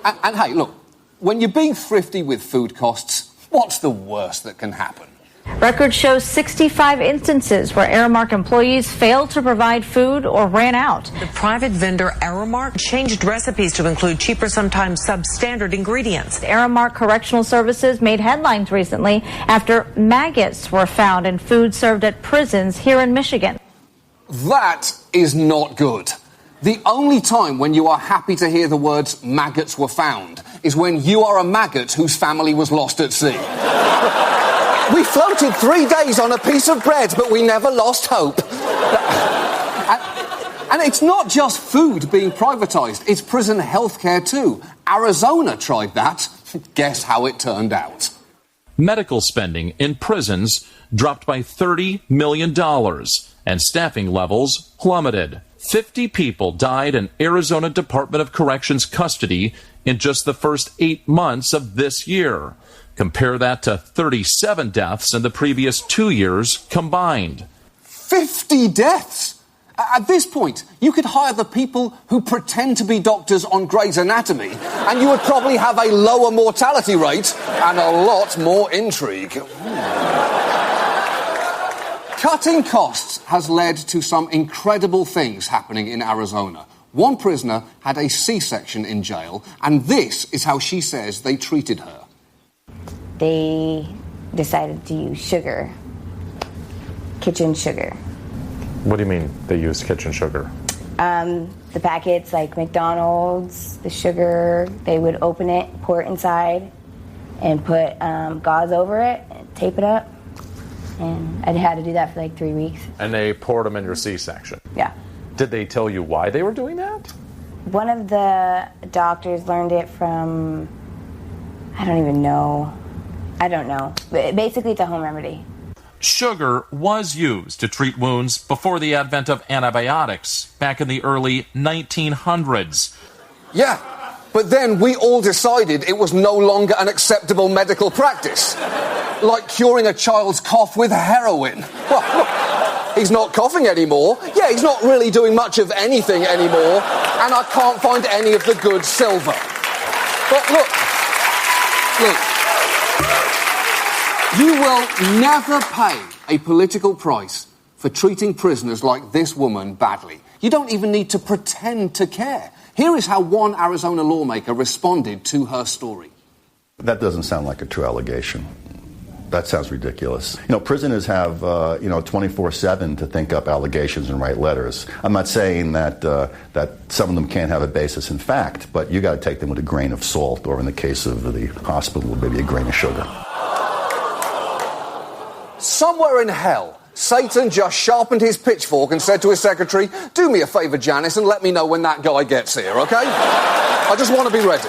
Speaker 4: And hey, look, when you're being thrifty with food costs, what's the worst that can happen?
Speaker 14: Records show 65 instances where Aramark employees failed to provide food or ran out.
Speaker 15: The private vendor Aramark changed recipes to include cheaper, sometimes substandard ingredients.
Speaker 14: Aramark Correctional Services made headlines recently after maggots were found in food served at prisons here in Michigan.
Speaker 4: That is not good. The only time when you are happy to hear the words maggots were found is when you are a maggot whose family was lost at sea. We floated 3 days on a piece of bread, but we never lost hope. And it's not just food being privatised, it's prison healthcare too. Arizona tried that. Guess how it turned out.
Speaker 16: Medical spending in prisons dropped by $30 million, and staffing levels plummeted. 50 people died in Arizona Department of Corrections custody in just the first 8 months of this year. Compare that to 37 deaths in the previous 2 years combined.
Speaker 4: 50 deaths? At this point, you could hire the people who pretend to be doctors on Grey's Anatomy, and you would probably have a lower mortality rate and a lot more intrigue. Cutting costs has led to some incredible things happening in Arizona. One prisoner had a C-section in jail, and this is how she says they treated her.
Speaker 17: They decided to use sugar, kitchen sugar.
Speaker 18: What do you mean they use kitchen sugar?
Speaker 17: The packets, like McDonald's, the sugar, they would open it, pour it inside, and put gauze over it, and tape it up. And I had to do that for like 3 weeks.
Speaker 18: And they poured them in your C-section?
Speaker 17: Yeah.
Speaker 18: Did they tell you why they were doing that?
Speaker 17: One of the doctors learned it from, I don't know. But basically, it's a home remedy.
Speaker 16: Sugar was used to treat wounds before the advent of antibiotics back in the early 1900s.
Speaker 4: Yeah, But then we all decided it was no longer an acceptable medical practice. Like curing a child's cough with heroin. Well, look, he's not coughing anymore. Yeah, he's not really doing much of anything anymore. And I can't find any of the good silver. But look. You will never pay a political price for treating prisoners like this woman badly. You don't even need to pretend to care. Here is how one Arizona lawmaker responded to her story.
Speaker 19: That doesn't sound like a true allegation. That sounds ridiculous. You know, prisoners have, 24/7 to think up allegations and write letters. I'm not saying that some of them can't have a basis in fact, but you got to take them with a grain of salt, or in the case of the hospital, maybe a grain of sugar.
Speaker 4: Somewhere in hell, Satan just sharpened his pitchfork and said to his secretary, "Do me a favour, Janice, and let me know when that guy gets here, OK? I just want to be ready."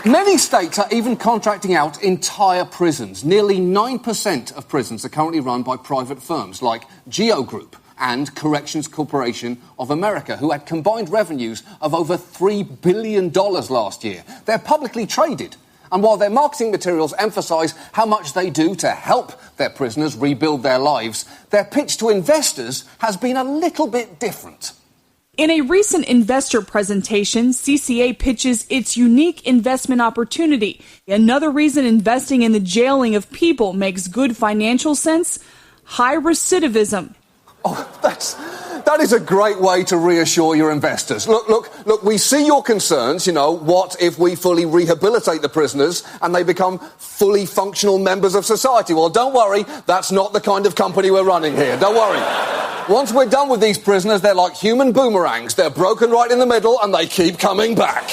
Speaker 4: Many states are even contracting out entire prisons. Nearly 9% of prisons are currently run by private firms like Geo Group and Corrections Corporation of America, who had combined revenues of over $3 billion last year. They're publicly traded. And while their marketing materials emphasise how much they do to help their prisoners rebuild their lives, their pitch to investors has been a little bit different.
Speaker 20: In a recent investor presentation, CCA pitches its unique investment opportunity. Another reason investing in the jailing of people makes good financial sense: high recidivism.
Speaker 4: Oh, that is a great way to reassure your investors. Look, we see your concerns, what if we fully rehabilitate the prisoners and they become fully functional members of society? Well, don't worry, that's not the kind of company we're running here, don't worry. Once we're done with these prisoners, they're like human boomerangs. They're broken right in the middle and they keep coming back.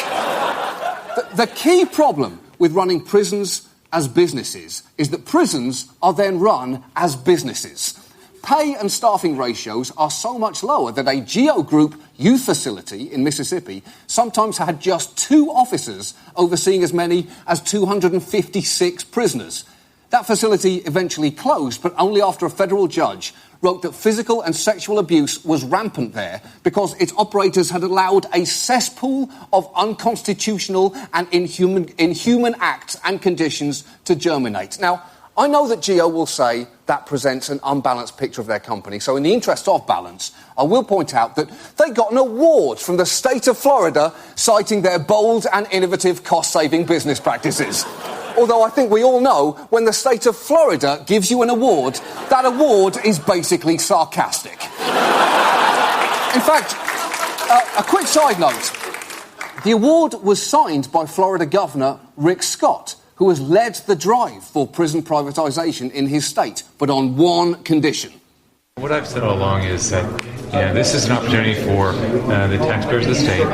Speaker 4: The key problem with running prisons as businesses is that prisons are then run as businesses. Pay and staffing ratios are so much lower that a Geo Group youth facility in Mississippi sometimes had just 2 officers overseeing as many as 256 prisoners. That facility eventually closed, but only after a federal judge wrote that physical and sexual abuse was rampant there because its operators had allowed a cesspool of unconstitutional and inhuman acts and conditions to germinate. Now, I know that Geo will say that presents an unbalanced picture of their company, so in the interest of balance, I will point out that they got an award from the state of Florida citing their bold and innovative cost-saving business practices. Although I think we all know when the state of Florida gives you an award, that award is basically sarcastic. In fact, a quick side note. The award was signed by Florida Governor Rick Scott, who has led the drive for prison privatisation in his state, but on one condition.
Speaker 21: What I've said all along is that this is an opportunity for the taxpayers of the state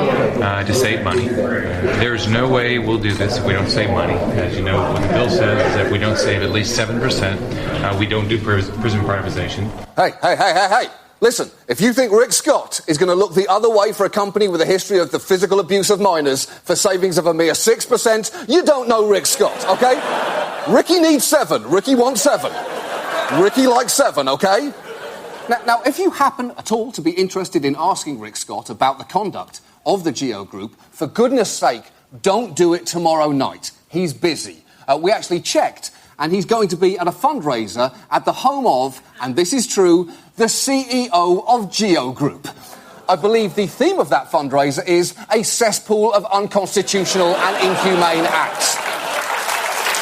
Speaker 21: to save money. There's no way we'll do this if we don't save money. As you know, what the bill says is that if we don't save at least 7%, we don't do prison privatization.
Speaker 4: Hey. Listen, if you think Rick Scott is going to look the other way for a company with a history of the physical abuse of minors for savings of a mere 6%, you don't know Rick Scott, OK? Ricky needs 7. Ricky wants 7. Ricky likes 7, OK? Now, if you happen at all to be interested in asking Rick Scott about the conduct of the Geo Group, for goodness sake, don't do it tomorrow night. He's busy. We actually checked, and he's going to be at a fundraiser at the home of, and this is true, the CEO of Geo Group. I believe the theme of that fundraiser is a cesspool of unconstitutional and inhumane acts.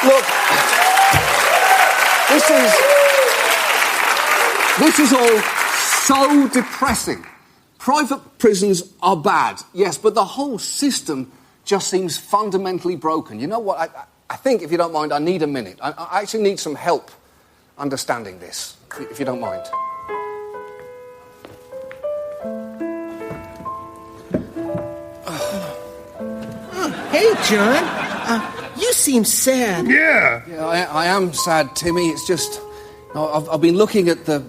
Speaker 4: Look, this is all so depressing. Private prisons are bad, yes, but the whole system just seems fundamentally broken. You know what? I think, if you don't mind, I need a minute. I actually need some help understanding this, if you don't mind.
Speaker 22: Hey, John. You seem sad.
Speaker 4: Yeah, I am sad, Timmy. It's just... I've been looking at the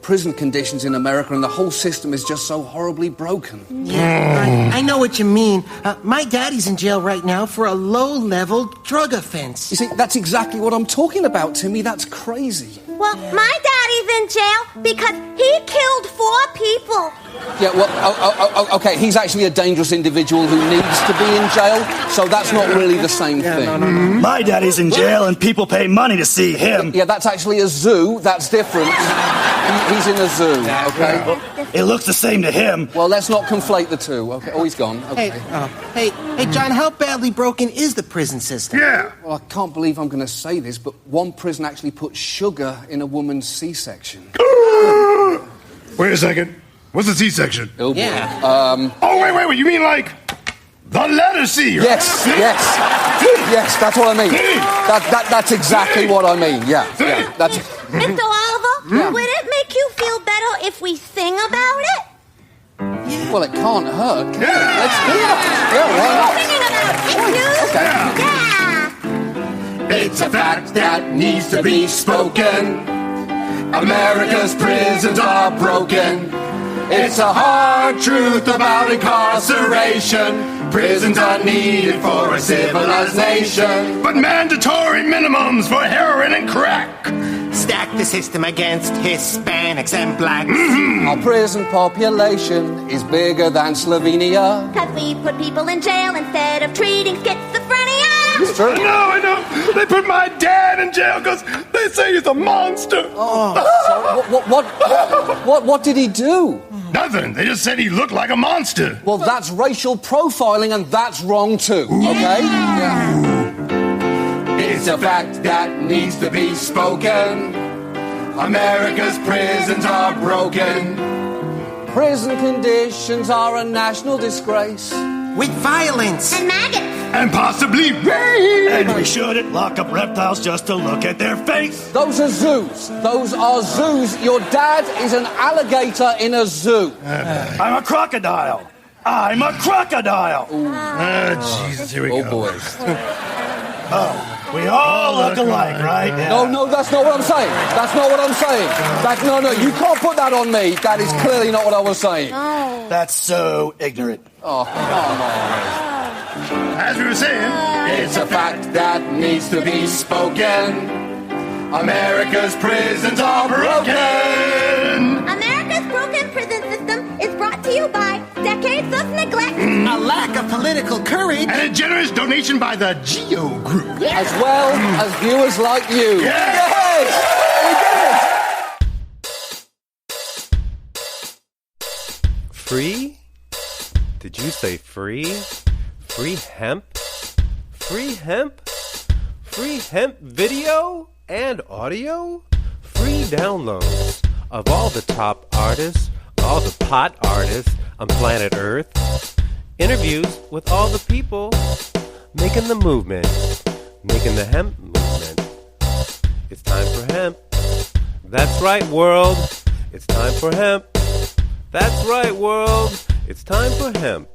Speaker 4: prison conditions in America, and the whole system is just so horribly broken.
Speaker 22: Yeah, I know what you mean. My daddy's in jail right now for a low-level drug offense.
Speaker 4: You see, that's exactly what I'm talking about, Timmy. That's crazy.
Speaker 8: Well, my daddy in jail because he killed 4 people.
Speaker 4: Yeah, well, okay, he's actually a dangerous individual who needs to be in jail, so that's not really the same thing.
Speaker 1: My daddy's in jail and people pay money to see him.
Speaker 4: Yeah, that's actually a zoo. That's different. He's in a zoo, okay?
Speaker 1: It looks the same to him.
Speaker 4: Well, let's not conflate the two. Okay. Oh, he's gone. Okay.
Speaker 22: Hey, John, how badly broken is the prison system?
Speaker 4: Yeah. Well, I can't believe I'm going to say this, but one prison actually put sugar in a woman's C-section.
Speaker 2: Wait a second. What's a C-section?
Speaker 4: Oh, boy.
Speaker 22: Yeah.
Speaker 2: Oh, wait. You mean like the letter C, right?
Speaker 4: Yes, that's what I mean. That's exactly what I mean, yeah. That's...
Speaker 8: Mr. Oliver, would it make you feel better if we sing about it?
Speaker 4: Well, it can't hurt, can it? Let's do that. Yeah, why not?
Speaker 8: Okay.
Speaker 23: It's a fact that needs to be spoken. America's prisons are broken. It's a hard truth about incarceration. Prisons are needed for a civilized nation.
Speaker 2: But mandatory minimums for heroin and crack.
Speaker 22: Stack the system against Hispanics and blacks.
Speaker 4: Our prison population is bigger than Slovenia.
Speaker 8: Because we put people in jail instead of treating schizophrenia.
Speaker 4: It's true.
Speaker 2: I know. They put my dad in jail because they say he's a monster.
Speaker 4: What did he do?
Speaker 2: Nothing. They just said he looked like a monster.
Speaker 4: Well, that's racial profiling, and that's wrong too, okay? Yeah.
Speaker 23: It's a fact that needs to be spoken. America's prisons are broken.
Speaker 4: Prison conditions are a national disgrace.
Speaker 22: With violence.
Speaker 8: And maggots.
Speaker 2: And possibly rape.
Speaker 1: And we shouldn't lock up reptiles just to look at their face.
Speaker 4: Those are zoos. Those are zoos. Your dad is an alligator in a zoo.
Speaker 1: I'm a crocodile. I'm a crocodile.
Speaker 2: Jesus, here we go.
Speaker 4: Oh, boys.
Speaker 1: We all look alike, right?
Speaker 4: No, that's not what I'm saying. That's not what I'm saying. No, you can't put that on me. That is clearly not what I was saying.
Speaker 8: Oh.
Speaker 1: That's so ignorant.
Speaker 4: Oh, come on.
Speaker 2: As we were saying,
Speaker 23: it's a fact that needs to be spoken. America's prisons are broken.
Speaker 8: America's broken prison system is brought to you by decades of neglect.
Speaker 22: A lack of political courage.
Speaker 2: And a generous donation by the Geo Group.
Speaker 4: As well as viewers like you. Yes!
Speaker 24: Free? Did you say free? Free hemp? Free hemp? Free hemp video and audio? Free downloads of all the top artists, all the pot artists on planet Earth. Interviews with all the people making the movement, making the hemp movement. It's time for hemp. That's right, world. It's time for hemp. That's right, world. It's time for hemp.